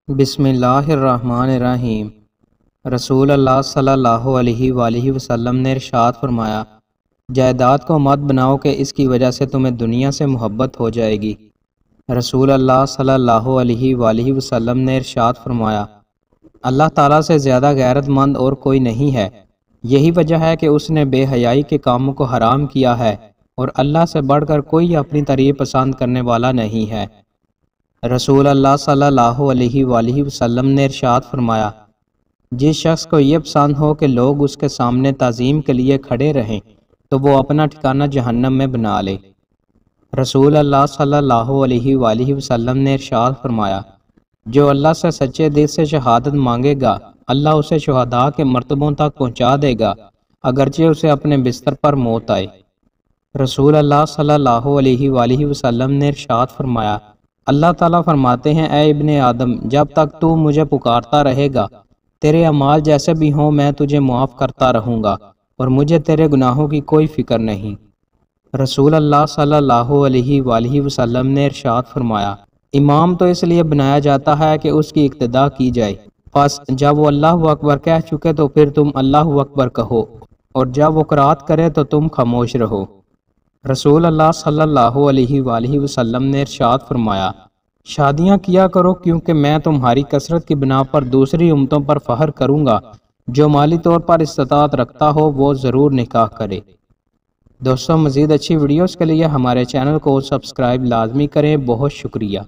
بسم اللہ الرحمن الرحیم۔ رسول اللہ صلی اللہ علیہ وآلہ وسلم نے ارشاد فرمایا، جائیداد کو مت بناؤ کہ اس کی وجہ سے تمہیں دنیا سے محبت ہو جائے گی۔ رسول اللہ صلی اللہ علیہ وآلہ وسلم نے ارشاد فرمایا، اللہ تعالیٰ سے زیادہ غیرت مند اور کوئی نہیں ہے، یہی وجہ ہے کہ اس نے بے حیائی کے کاموں کو حرام کیا ہے، اور اللہ سے بڑھ کر کوئی اپنی تعریف پسند کرنے والا نہیں ہے۔ رسول اللہ صلی اللہ علیہ وآلہ وسلم نے ارشاد فرمایا، جس شخص کو یہ پسند ہو کہ لوگ اس کے سامنے تعظیم کے لیے کھڑے رہیں تو وہ اپنا ٹھکانہ جہنم میں بنا لے۔ رسول اللہ صلی اللہ علیہ وآلہ وسلم نے ارشاد فرمایا، جو اللہ سے سچے دل سے شہادت مانگے گا، اللہ اسے شہداء کے مرتبوں تک پہنچا دے گا، اگرچہ اسے اپنے بستر پر موت آئے۔ رسول اللہ صلی اللہ علیہ وآلہ وسلم نے ارشاد فرمایا، اللہ تعالیٰ فرماتے ہیں، اے ابن آدم، جب تک تو مجھے پکارتا رہے گا، تیرے اعمال جیسے بھی ہوں میں تجھے معاف کرتا رہوں گا، اور مجھے تیرے گناہوں کی کوئی فکر نہیں۔ رسول اللہ صلی اللہ علیہ وآلہ وسلم نے ارشاد فرمایا، امام تو اس لیے بنایا جاتا ہے کہ اس کی اقتداء کی جائے، پس جب وہ اللہ اکبر کہہ چکے تو پھر تم اللہ اکبر کہو، اور جب وہ قرات کرے تو تم خاموش رہو۔ رسول اللہ صلی اللہ علیہ وآلہ وسلم نے ارشاد فرمایا، شادیاں کیا کرو کیونکہ میں تمہاری کثرت کی بنا پر دوسری امتوں پر فخر کروں گا، جو مالی طور پر استطاعت رکھتا ہو وہ ضرور نکاح کرے۔ دوستوں، مزید اچھی ویڈیوز کے لیے ہمارے چینل کو سبسکرائب لازمی کریں۔ بہت شکریہ۔